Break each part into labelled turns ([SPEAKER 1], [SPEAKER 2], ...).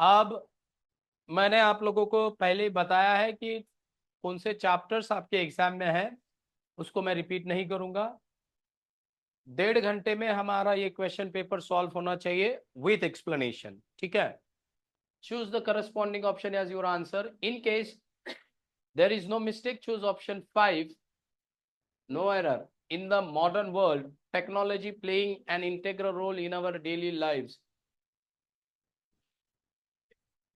[SPEAKER 1] अब मैंने आप लोगों को पहले ही बताया है कि कौन से चैप्टर्स आपके एग्जाम में है, उसको मैं रिपीट नहीं करूंगा। 1.5 घंटे में हमारा ये क्वेश्चन पेपर सॉल्व होना चाहिए विथ एक्सप्लेनेशन, ठीक है। Choose the corresponding option as your answer. In case there is no mistake, choose option 5, no error. In the modern world, technology playing an integral role in our daily lives.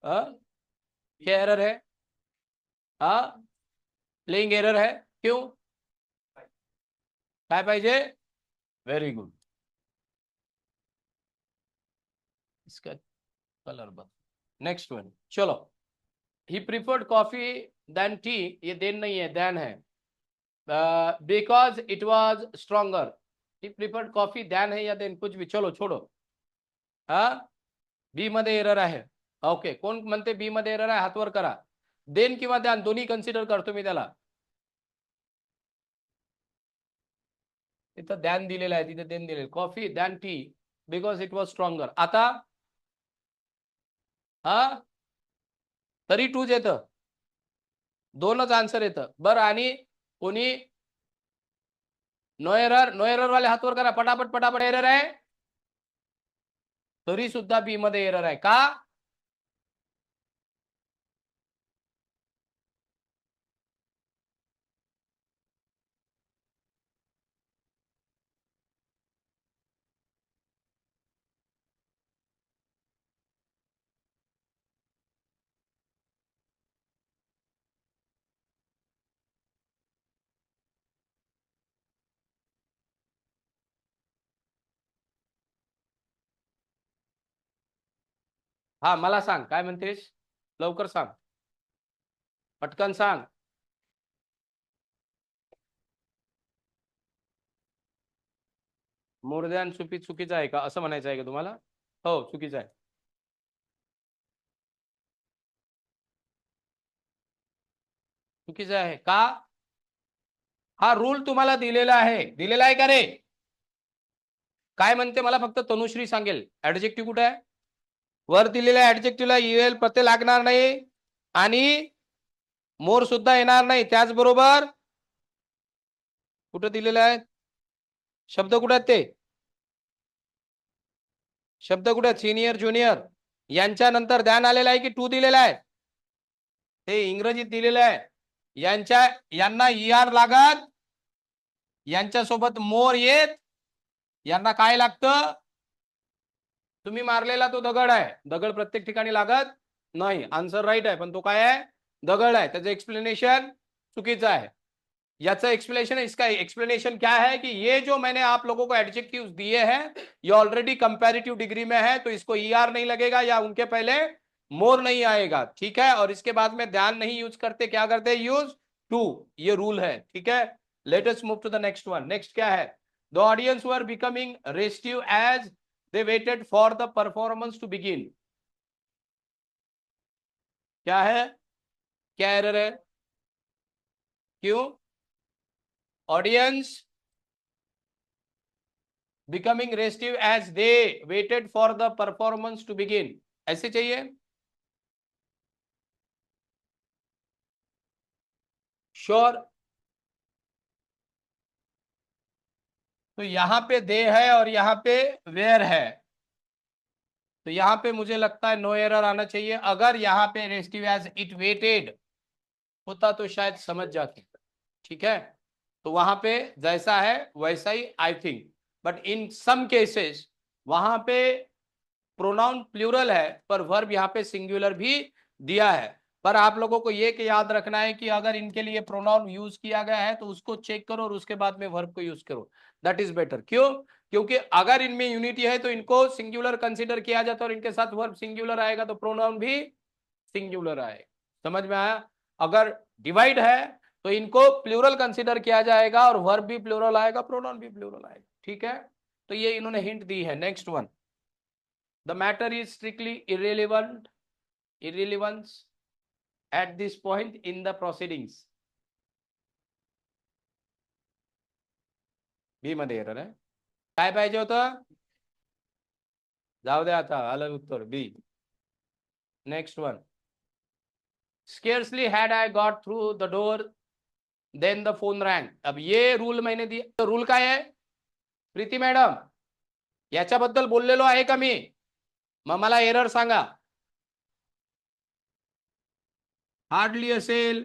[SPEAKER 1] क्या error है? Playing error है, क्यों? काय पाहिजे? Very good. इसका colour बदल। Next one, चलो। He preferred coffee than tea, ये देन नहीं है, देन है। Because it was stronger. He preferred coffee than है या देन, कुछ भी, चलो छोड़ो। बी मध्ये एरर आहे। ओके, कोण म्हणते बी मध्ये एरर आहे? हात वर करा। देन किंवा द्यान दोन्ही कन्सिडर करतो मी त्याला। तिथं द्यान दिलेलं आहे, तिथे देन दिलेलं, कॉफी द्यान T because it was stronger. आता तरी टूच येतं, दोनच आन्सर येतं बरं। आणि कोणी नो एरर? नो एरर वाले हात वर करा पटापट पटापट। एरर आहे, तरी सुद्धा बी मध्ये एरर आहे का? हा, मला सांग काय म्हणतेस, लवकर सांग, पटकन सांग। मोर दॅन चुकीचं आहे का, असं म्हणायचं आहे का तुम्हाला? हो, चुकीचं आहे। चुकीचं आहे का? हा रूल तुम्हाला दिलेला आहे का रे? काय म्हणते मला फक्त तनुश्री सांगेल, ऍडजेक्टिव्ह कुठे आहे? वर दिलेल्या ऍडजेक्टिव्हला यूएल प्रत्यय लागणार नाही आणि मोर सुद्धा येणार नाही। त्याचबरोबर कुठे दिलेले आहेत शब्द, कुठे आहेत ते शब्द? कुठे आहेत? सिनियर ज्युनियर यांच्यानंतर ध्यान आलेलं आहे की टू दिलेला आहे? ते इंग्रजीत दिलेलं आहे। यांना ईआर लागत, यांच्यासोबत मोर येत, यांना काय लागतं? तुम्ही मारलेला तो दगड आहे, दगड प्रत्येक ठिकाणी लागत नाही। आन्सर राईट आहे, पण तो काय आहे? दगड आहे। त्याचं एक्सप्लेनेशन चुकीचं आहे। याचा एक्सप्लेनेशन, इसका एक्सप्लेनेशन क्या है कि ये जो मैंने आप लोगों को एडजेक्टिव्स दिए हैं, ये ऑलरेडी कंपैरेटिव डिग्री में है, तो इसको ईआर नहीं लगेगा या उनके पहले मोर नहीं आएगा, ठीक है। और इसके बाद में ध्यान नहीं यूज करते, क्या करते? यूज टू, ये रूल है, ठीक है। Let us move to the next one. Next क्या है? The audience were becoming restive as they waited for the performance to begin. क्या है? क्या एरर है? क्यों? Audience becoming restive as they waited for the performance to begin, ऐसे चाहिए। Sure? तो यहां पे दे है और यहां पे वेयर है, तो यहां पे मुझे लगता है नो एरर आना चाहिए। अगर यहां पे रेस्टिव एज इट वेटेड होता तो शायद समझ जाते, ठीक है। तो वहां पे जैसा है वैसा ही I think, but in some cases वहां पे प्रोनाउन प्लूरल है पर वर्ब यहाँ पे सिंगुलर भी दिया है। पर आप लोगों को ये याद रखना है कि अगर इनके लिए प्रोनाउन यूज किया गया है तो उसको चेक करो और उसके बाद में वर्ब को यूज करो, दैट इज बेटर। क्यों? क्योंकि अगर इनमें यूनिटी है तो इनको सिंगुलर कंसीडर किया जाता है और इनके साथ वर्ब सिंगुलर आएगा तो प्रोनाउन भी सिंगुलर आएगा। समझ में आया? अगर डिवाइड है तो इनको प्लूरल कंसीडर किया जाएगा और वर्ब भी प्लूरल आएगा, प्रोनाउन भी प्लूरल आएगा, ठीक है। तो ये इन्होंने हिंट दी है। Next one, the matter is strictly irrelevance at this point in the proceedings। B मध्ये एरर आहे। काय पाहिजे होतं? जाऊ दे, आता आलं उत्तर B. Next one, scarcely had I got through the door then the phone rang. अब ये रूल मैंने दिया. तो रूल काय आहे प्रीती मॅडम? याच्याबद्दल बोललेलो आहे का मी? मग मला एरर सांगा. हार्डली असेल,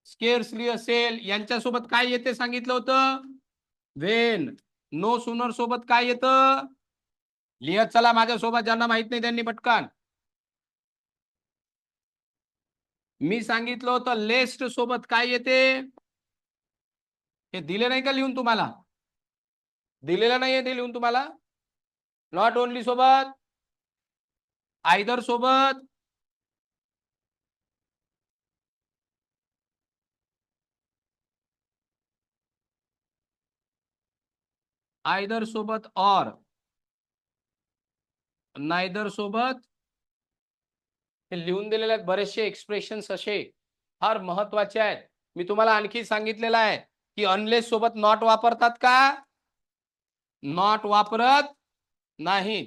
[SPEAKER 1] स्केर्सली असेल, यांच्यासोबत काय येते सांगितलं होतं? वेन. नो सुनर सोबत काय येतं? लिहत चला माझ्यासोबत, ज्यांना माहित नाही त्यांनी पटकन. मी सांगितलं होतं लेस्ट सोबत काय येते? हे दिले नाही का लिहून तुम्हाला? दिलेलं नाहीये ते लिहून तुम्हाला? नॉट ओनली सोबत, आयदर सोबत, आयदर सोबत, और नायदर सोबत. हे लिहून दिलेले आहेत बरेचसे एक्सप्रेशन्स असे फार महत्वाचे आहेत. मी तुम्हाला आणखी सांगितलेलं आहे की अनलेस सोबत नॉट वापरतात का? नॉट वापरत नाही.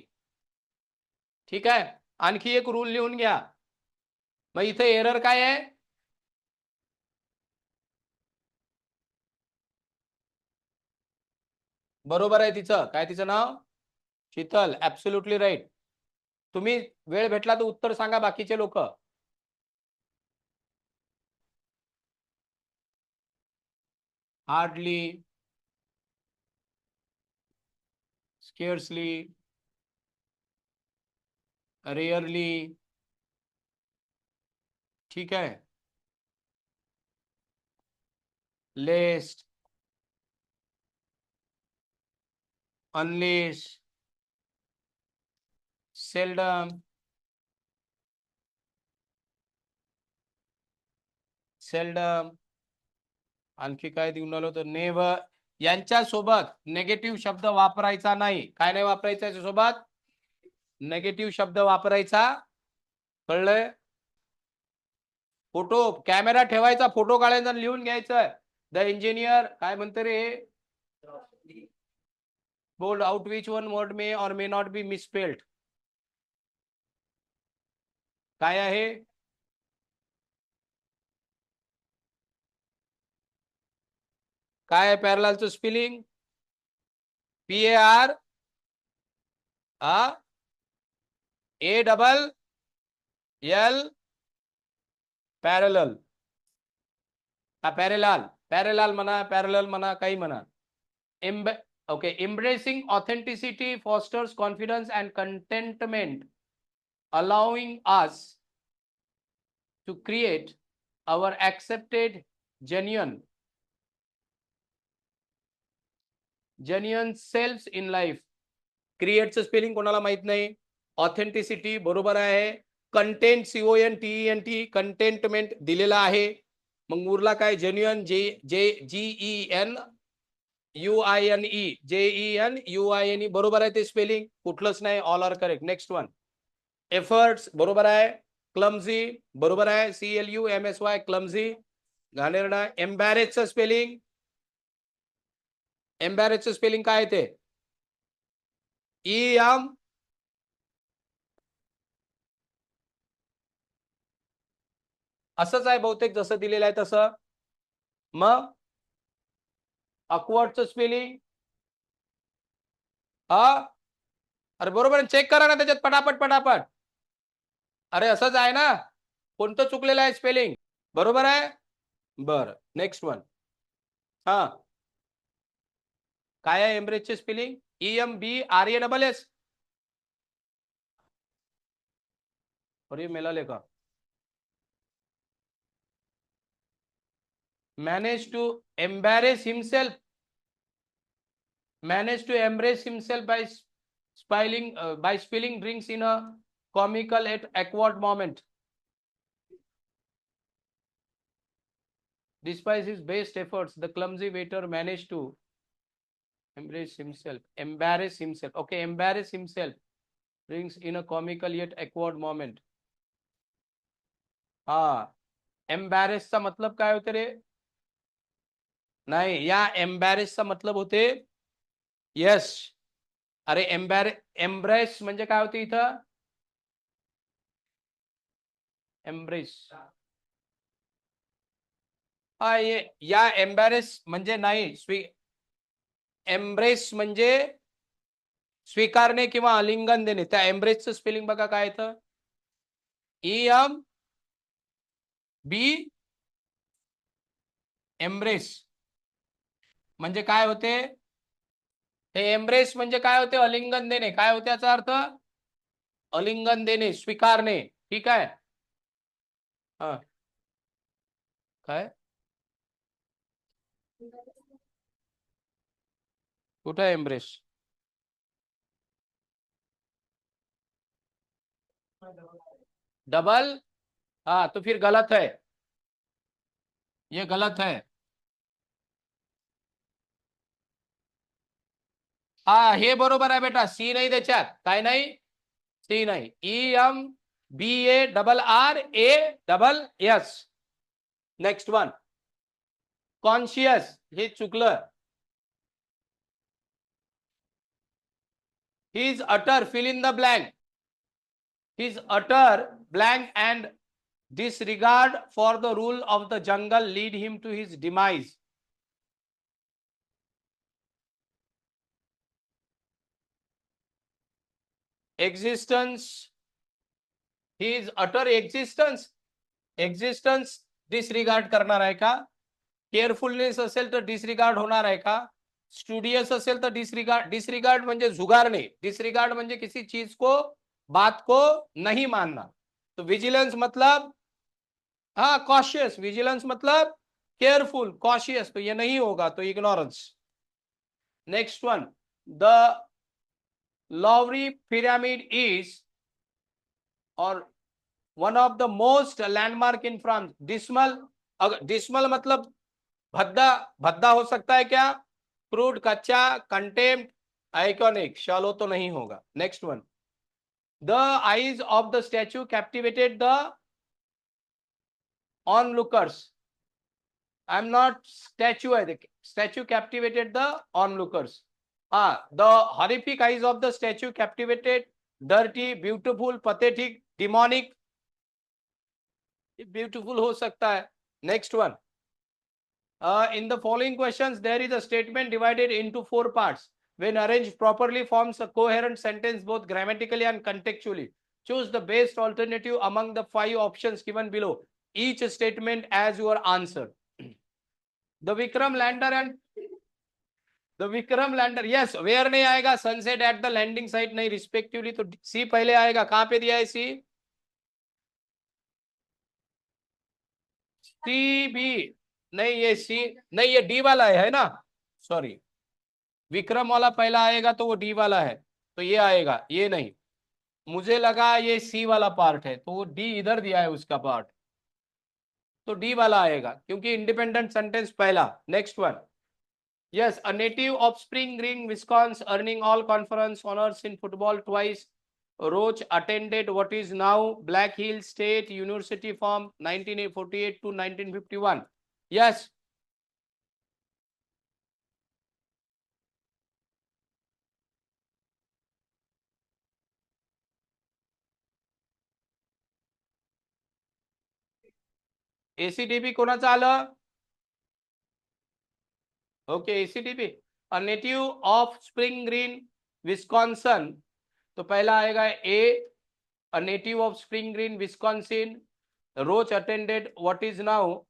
[SPEAKER 1] ठीक आहे. आणखी एक रूल लिहून घ्या. मग इथे एरर काय आहे? बरोबर आहे तिचं. काय तिचं नाव? शीतल. Absolutely right. तुम्ही वेळ भेटला तर उत्तर सांगा बाकीचे लोक. Hardly, scarcely, rarely. ठीक है. लेस्ट, अनलेस, सेल्डम, सेल्डम. आणखी काय देऊन आलो तर नेव्हर. यांच्यासोबत नेगेटिव्ह शब्द वापरायचा नाही. काय नाही वापरायचा याच्यासोबत? नेगेटिव्ह शब्द वापरायचा. कळलंय? फोटो, कॅमेरा ठेवायचा, फोटो काढायचा, लिहून घ्यायचं. द इंजिनियर काय म्हणते रे? Bold out which one word may or may not be misspelled. काय आहे? काय आहे पॅरललचं spelling? PAR ALL parallel. Parallel, parallel म्हणा, पॅरलल म्हणा, काही म्हणा. Okay. Embracing authenticity fosters confidence and contentment, allowing us to create our accepted genuine selves in life. क्रिएटचं स्पेलिंग कोणाला माहित नाही? ऑथेंटिसिटी बरोबर आहे. कंटेंट CONTENT, कंटेंटमेंट दिलेला आहे. मग उरला काय? जेन्युइन, GENUINE बरोबर आहे ते स्पेलिंग, कुठलंच नाही. All are correct. Next one, efforts बरोबर आहे. क्लमझी बरोबर आहे. CLUMSY clumsy. घाणेरडा. एम्बॅरेसचं स्पेलिंग, एम्बॅरेसचं स्पेलिंग काय आहे ते? EM असंच आहे बहुतेक जसं दिलेलं आहे तसं. मग अकवर्डचं स्पेलिंग अरे बरोबर, चेक करा ना त्याच्यात पटापट पटापट. अरे असंच आहे ना? कोणतं चुकलेलं आहे स्पेलिंग? बरोबर आहे. बरं, नेक्स्ट वन. हा, काय आहे एम्ब्रेसचे स्पेलिंग? EMBRASS. अरे मेला का? managed to embrace himself, managed to embrace himself by spilling drinks in a comical at awkward moment. Despite his best efforts, the clumsy waiter managed to embrace himself, embarrass himself. Okay, embarrass himself drinks in a comical yet awkward moment. हा, एम्बॅरेसचा मतलब काय होते रे? नाही, या एम्बॅरेसचा मतलब होते yes. अरे एम्ब्रेस म्हणजे काय होते इथं? एम्ब्रेस. हा ये या एम्बॅरेस म्हणजे नाही. एम्ब्रेस म्हणजे स्वीकारणे किंवा आलिंगन देणे. त्या एम्ब्रेसचं स्पेलिंग बघा काय येतं. EMB एम्ब्रेस म्हणजे काय होते. हे एम्ब्रेस म्हणजे काय होते. आलिंगन देणे. काय होते याचा अर्थ. आलिंगन देणे, स्वीकारणे. ठीक आहे. हा काय कुठं एम्ब्रेस. डबल. हाँ तो फिर गलत है. ये गलत है. हा हे बरोबर आहे बेटा. सी नाही त्याच्यात. काय नाही. सी नाही. EMBARRASS. Next one. कॉन्शियस हे चुकलं. His utter fill in the blank. His utter blank and disregard for the rule of the jungle lead him to his demise. Existence. His utter existence. Existence disregard करणार आहे का. केअरफुलनेस असेल तर disregard होणार आहे का. Studious असेल तर डिसरिगार्ड. डिसरिगार्ड म्हणजे झुगारणे. डिसरिगार्ड म्हणजे किसी चीज को, बात को नहीं मानना. तो विजिलेंस मतलब हाँ कॉशियस. विजिलेंस मतलब केयरफुल. कॉशियस तो ये नहीं होगा, तो ignorance. Next one. The Louvre pyramid is or one of the most landmark in France. Dismal. अगर डिस्मल मतलब भद्दा. भद्दा हो सकता है क्या. क्रूड, कच्चा, कंटेम्प्ट, आइकॉनिक. शालो तो नहीं होगा. Next one. The eyes of the statue captivated the onlookers. I'm not statue है. देखिए statue captivated the onlookers. The horrific eyes of the statue captivated dirty, beautiful, pathetic, demonic. Beautiful हो सकता है. Next one. In the following questions there is a statement divided into 4 parts. When arranged properly forms a coherent sentence both grammatically and contextually. Choose the best alternative among the 5 options given below. Each statement as your answer. The Vikram lander and the Vikram lander. Yes, where नहीं आएगा. Sunset at the landing site नहीं respectively. तो C पहले आएगा. कहां पे दिया है C. C B नहीं, ये C नहीं, ये D वाला है ना. सॉरी. विक्रम वाला पहला आएगा तो वो डी वाला है. तो ये आएगा. ये नहीं. मुझे लगा ये सी वाला पार्ट है तो वो डी इधर दिया है उसका पार्ट. तो डी वाला आएगा क्योंकि इंडिपेंडेंट सेंटेंस पहला. Next one. Yes, a native of Spring Green, Wisconsin, earning all conference honors in football twice. Roach attended what is now Black Hill State University from 1948 to 1951. Yes. ACDB कोणाचं आलं. Okay ACDB. A native of Spring Green, Wisconsin. तो पहला आएगा A. A native of Spring Green, Wisconsin. Roach attended what is now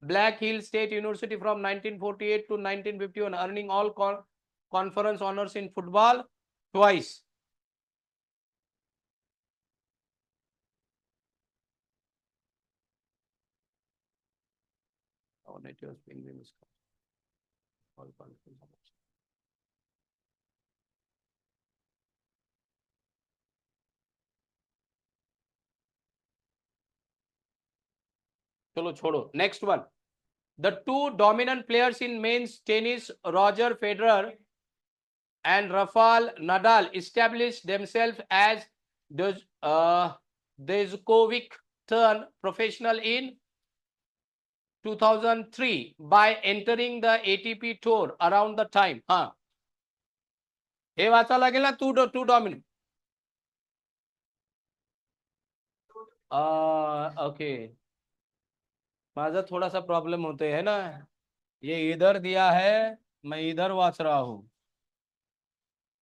[SPEAKER 1] Black Hill State University from 1948 to 1951, earning all conference honors in football twice. Our native Spring Green, Wisconsin. All conference honors. चलो छोड़ो. Next one. The 2 dominant players in men's tennis, Roger Federer and Rafael Nadal, established themselves as Djokovic turned professional in 2003 by entering the ATP tour around the time. हाँ हे वाचा लागेल ना. To dominant. Okay, माझा थोड़ा सा problem होते है ना, ये इधर दिया है, मैं इधर वाच रहा हूँ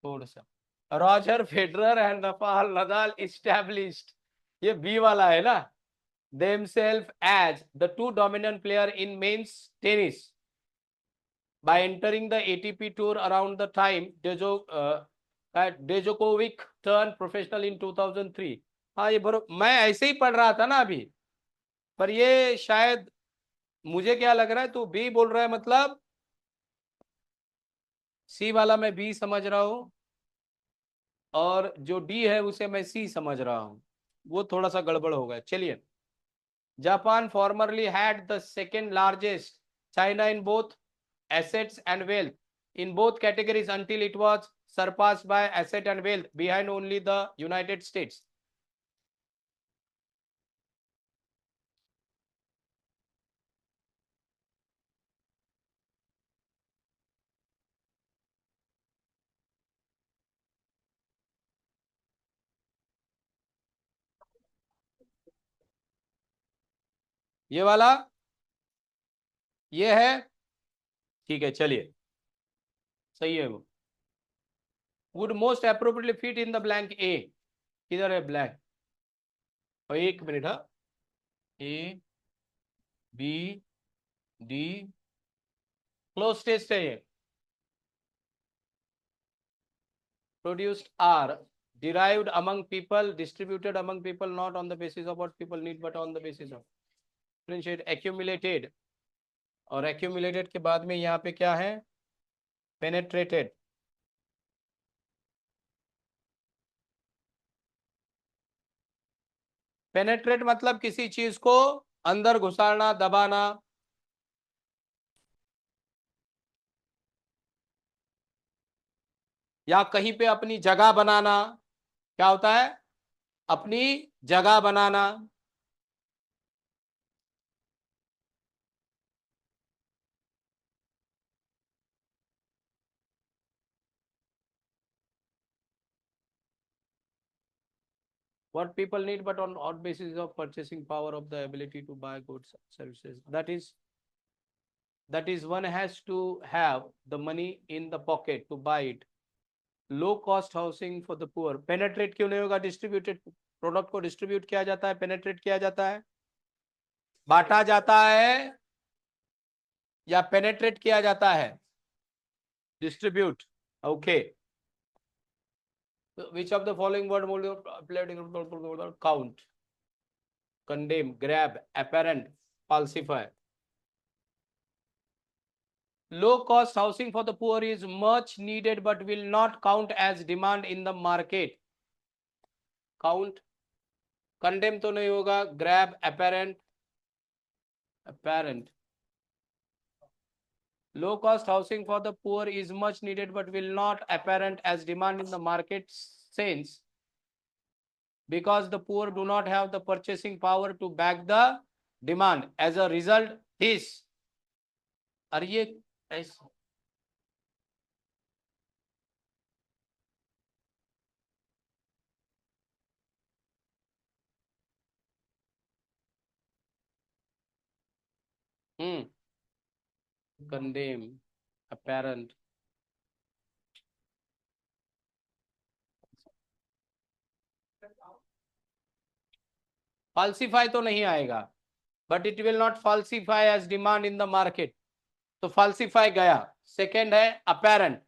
[SPEAKER 1] थोड़ा सा। Roger Federer and Rafael Nadal established, ये बी वाला है ना, themselves as the two dominant player in men's tennis by entering the ATP tour around the time Djokovic turned professional in 2003। हाँ ये बरो, मैं ऐसे ही पढ़ रहा था ना अभी, पर ये शायद, मुझे क्या लग रहा है, तू बी बोल रहा है मतलब सी वाला मैं बी समझ रहा हूँ, और जो डी है उसे मैं सी समझ रहा हूँ, वो थोड़ा सा गड़बड़ हो गया। चलिए, Japan formerly had the second largest China in both assets and wealth in both categories until it was surpassed by asset and wealth behind only the United States। ये वाला, ये है, ठीक है चलिए, सही है वो। would most appropriately fit in the blank A, किधर है ब्लैंक, और एक मिनट, हाँ, A B D, cloze test है ये। produced are derived among people, distributed among people, not on the basis of what people need but on the basis of differentiate, accumulated, और accumulated के बाद में यहाँ पे क्या है, penetrated। penetrate मतलब किसी चीज को अंदर घुसाना, दबाना, या कहीं पे अपनी जगह बनाना, क्या होता है, अपनी जगह बनाना। what people need but on basis of purchasing power of the ability to buy goods services, that is one has to have the money in the pocket to buy it। Low cost housing for the poor, penetrate क्यों नहीं होगा, distributed product को distribute किया जाता है, penetrate किया जाता है, बांटा जाता है, या पेनेट्रेट किया जाता है, distribute. Okay, which of the following word count, condemn, grab, apparent, falsify। low cost housing for the poor is much needed but will not count as demand in the market। count, condemn तो नहीं होगा, grab, apparent। low cost housing for the poor is much needed but will not apparent as demand in the market sense because the poor do not have the purchasing power to back the demand। as a result this, अरे ये ऐसे, condemn, apparent। falsify तो नहीं आएगा, but it will not falsify as demand in the market, तो falsify गया। Second है apparent,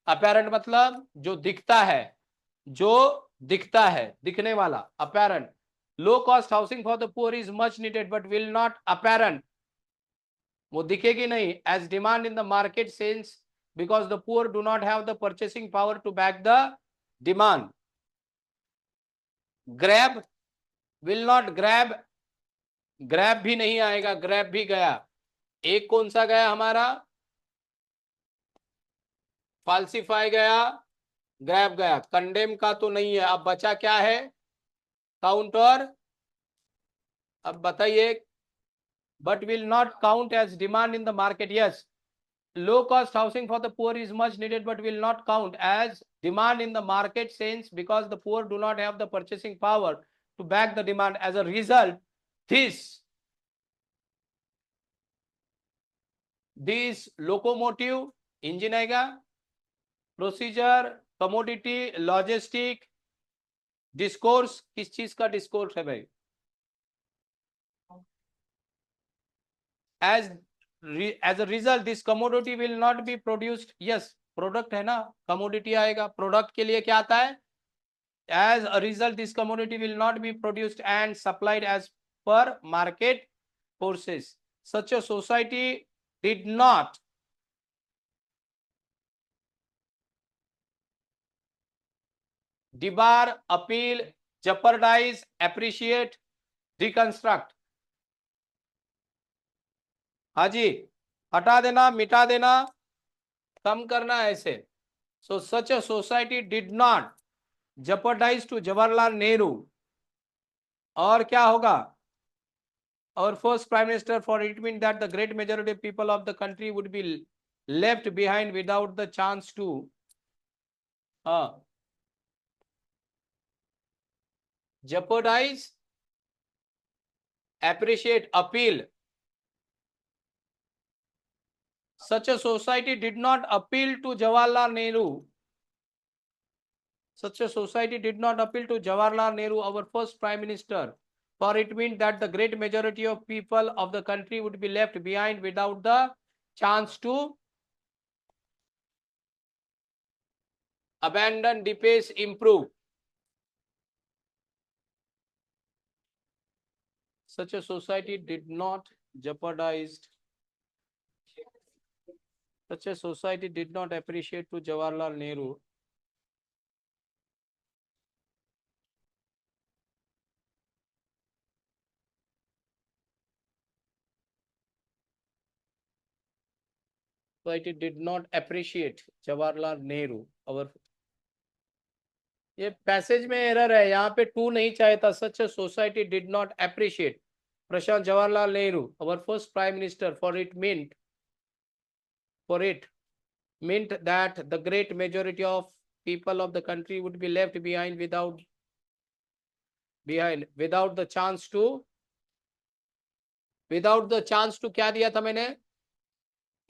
[SPEAKER 1] apparent मतलब जो दिखता है, जो दिखता है, दिखने वाला, apparent। Low cost housing for the poor is much needed but will not apparent, वो दिखेगी नहीं, as demand in the market sense because the poor do not have the purchasing power to back the demand. Grab will not grab, grab भी नहीं आएगा, grab भी गया। एक कौन सा गया हमारा, फाल्सिफाई गया, ग्रैब गया, कंडेम का तो नहीं है। अब बचा क्या है, काउंट, और अब बताइए, but will not count as demand in the market. Yes, low cost housing for the poor is much needed but will not count as demand in the market sense because the poor do not have the purchasing power to back the demand. As a result, this locomotive engine आएगा, procedure, commodity, logistic, discourse, किस चीज का discourse है भाई? as a result this commodity will not be produced. yes, product है ना, commodity आएगा, product के लिए क्या आता है? as a result this commodity will not be produced and supplied as per market forces. such a society did not debar, appeal, jeopardize, appreciate, reconstruct. हाँ जी, हटा देना, मिटा देना, कम करना, ऐसे. so such a society did not jeopardize to Jawaharlal Nehru. और क्या होगा? our first prime minister, for it means that the great majority of people of the country would be left behind without the chance to jeopardize, appreciate, appeal. such a society did not appeal to Jawaharlal Nehru. Such a society did not appeal to Jawaharlal Nehru, our first prime minister, for it means that the great majority of people of the country would be left behind without the chance to abandon, depace, improve. Such a society did not jeopardize. Such a society did not appreciate to Jawaharlal Nehru. Society did not appreciate Jawaharlal Nehru. Our ये passage में error है, यहाँ पे to नहीं चाहिए था. Such a society did not appreciate Prashant Jawaharlal Nehru, our first prime minister, for it meant that the great majority of people of the country would be left behind without the chance to क्या दिया था मैंने?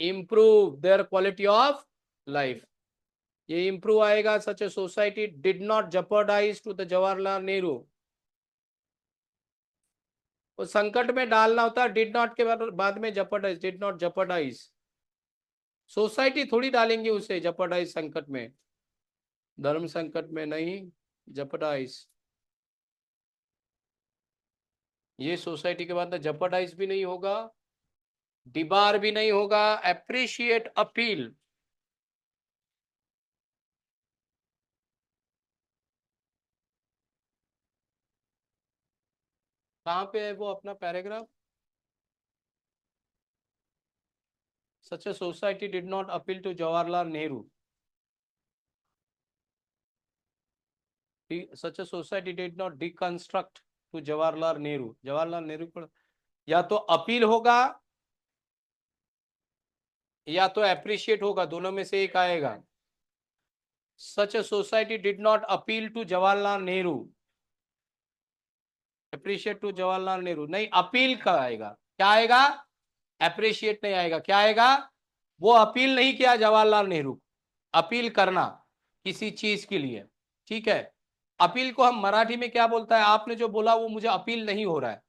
[SPEAKER 1] improve their quality of life. ये improve आएगा. such a society did not jeopardize to the Jawaharlal Nehru. वो संकट में डालना होता है, डिड नॉट के बाद में jeopardize, did not jeopardize. Society थोड़ी डालेंगे उसे jeopardize संकट में, धर्म संकट में नहीं, jeopardize. ये सोसाइटी के बाद jeopardize भी नहीं होगा, डिबार भी नहीं होगा, appreciate, appeal. कहां पे है वो अपना paragraph? Such a society did not appeal to Jawaharlal Nehru. Such a society did not deconstruct to Jawaharlal Nehru. Jawaharlal Nehru को या तो अपील होगा या तो अप्रिशिएट होगा, दोनों में से एक आएगा. Such a society did not appeal to Jawaharlal Nehru. Appreciate to Jawaharlal Nehru नहीं, अपील का आएगा. क्या आएगा? अप्रिशिएट नहीं आएगा. क्या आएगा? वो अपील नहीं किया जवाहरलाल नेहरू. अपील करना किसी चीज के लिए, ठीक है. अपील को हम मराठी में क्या बोलता है? आपने जो बोला वो मुझे अपील नहीं हो रहा है.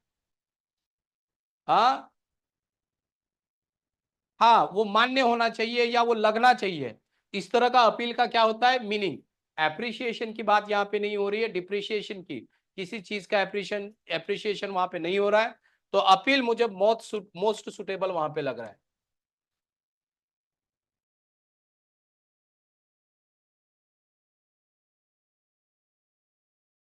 [SPEAKER 1] हाँ, वो मान्य होना चाहिए या वो लगना चाहिए, इस तरह का अपील का क्या होता है? मीनिंग. एप्रिसिएशन की बात यहाँ पे नहीं हो रही है, डिप्रिसिएशन की. किसी चीज का एप्रिसिएशन वहां पे नहीं हो रहा है, तो अपील मुझे मोस्ट सुटेबल वहां पे लग रहा है.